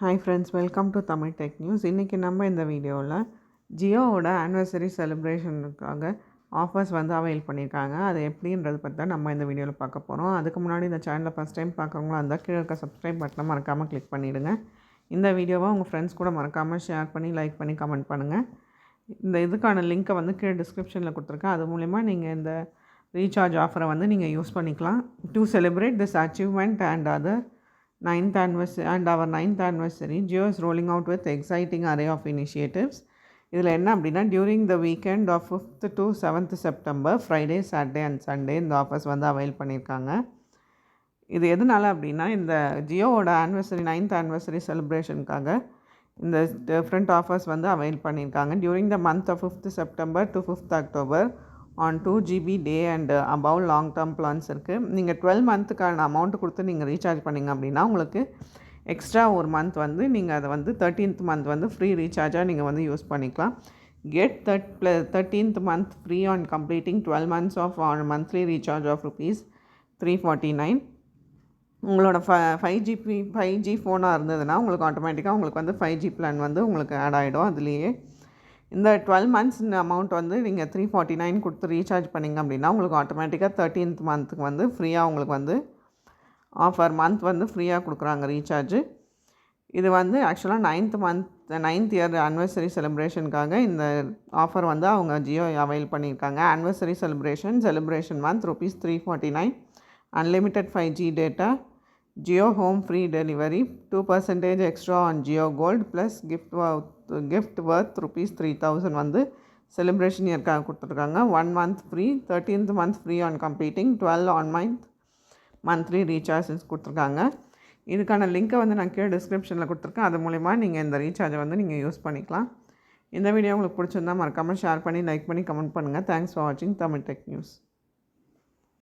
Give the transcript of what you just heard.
Hi friends, welcome to Tamil tech news. இன்றைக்கி நம்ம இந்த வீடியோவில் ஜியோவோட ஆனிவர்சரி செலிப்ரேஷனுக்காக ஆஃபர்ஸ் வந்து அவைல் பண்ணியிருக்காங்க. அது எப்படின்றது பற்றி தான் நம்ம இந்த வீடியோவில் பார்க்க போகிறோம். அதுக்கு முன்னாடி இந்த சேனலை ஃபஸ்ட் டைம் பார்க்குறவங்களா இருந்தால் கீழே இருக்க சப்ஸ்கிரைப் பட்டனை மறக்காமல் கிளிக் பண்ணிவிடுங்க. இந்த வீடியோவை உங்கள் ஃப்ரெண்ட்ஸ் கூட மறக்காமல் ஷேர் பண்ணி லைக் பண்ணி கமெண்ட் பண்ணுங்கள். இந்த இதுக்கான லிங்க்கை வந்து கீழே டிஸ்கிரிப்ஷனில் கொடுத்துருக்கேன். அது மூலிமா நீங்கள் இந்த ரீசார்ஜ் ஆஃபரை வந்து நீங்கள் யூஸ் பண்ணிக்கலாம். To celebrate this achievement and other 9th anniversary and our 9th anniversary, Jio is rolling out with exciting array of initiatives. இதில் என்ன அப்படின்னா, during the weekend of 5th to 7th September Friday, Saturday and Sunday இந்த offers வந்து avail பண்ணியிருக்காங்க. இது எதனால அப்படின்னா, இந்த ஜியோவோட ஆனிவர்சரி 9th anniversary செலிப்ரேஷனுக்காக இந்த டிஃப்ரெண்ட் ஆஃபர்ஸ் வந்து அவைல் பண்ணியிருக்காங்க. During the month of 5th September to 5th October on 2 GB day and above long term plans இருக்குது. நீங்கள் 12 மந்த்துக்கான அமௌண்ட்டு கொடுத்து நீங்கள் ரீசார்ஜ் பண்ணிங்க அப்படின்னா உங்களுக்கு எக்ஸ்ட்ரா ஒரு மந்த் வந்து நீங்கள் அதை வந்து 13th மந்த் வந்து ஃப்ரீ ரீசார்ஜாக நீங்கள் வந்து யூஸ் பண்ணிக்கலாம். Get 13th month free on completing 12 months of on monthly recharge of ₹349. உங்களோட 5G ஃபோனாக இருந்ததுன்னா உங்களுக்கு ஆட்டோமேட்டிக்காக உங்களுக்கு வந்து 5G பிளான் வந்து உங்களுக்கு ஆட் ஆகிடும். அதுலேயே இந்த 12 months அமௌண்ட் வந்து நீங்கள் $349 கொடுத்து ரீசார்ஜ் பண்ணிங்க அப்படின்னா உங்களுக்கு ஆட்டோமேட்டிக்காக 13th மந்த்துக்கு வந்து ஃப்ரீயாக உங்களுக்கு வந்து ஆஃபர் மந்த் வந்து ஃப்ரீயாக கொடுக்குறாங்க ரீசார்ஜு. இது வந்து ஆக்சுவலாக 9th இயர் ஆனிவர்சரி செலிப்ரேஷனுக்காக இந்த ஆஃபர் வந்து அவங்க ஜியோ அவைல் பண்ணியிருக்காங்க. Anniversary celebration month ₹349, unlimited 5G data, Jio Home free delivery, 2% extra on Jio Gold plus gift worth ₹3,000 வந்து செலிப்ரேஷன் இயற்காக கொடுத்துருக்காங்க. 1 month free, 13th month free on completing 12 on monthly recharges கொடுத்துருக்காங்க. இதுக்கான லிங்க்கை வந்து நான் கீழே டிஸ்கிரிப்ஷனில் கொடுத்துருக்கேன். அது மூலிமா நீங்கள் இந்த ரீசார்ஜை வந்து நீங்கள் யூஸ் பண்ணிக்கலாம். இந்த வீடியோ உங்களுக்கு பிடிச்சிருந்தா மறக்காமல் ஷேர் பண்ணி லைக் பண்ணி கமெண்ட் பண்ணுங்கள். தேங்க்ஸ் ஃபார் வாட்சிங் தமிழ் டெக் நியூஸ்.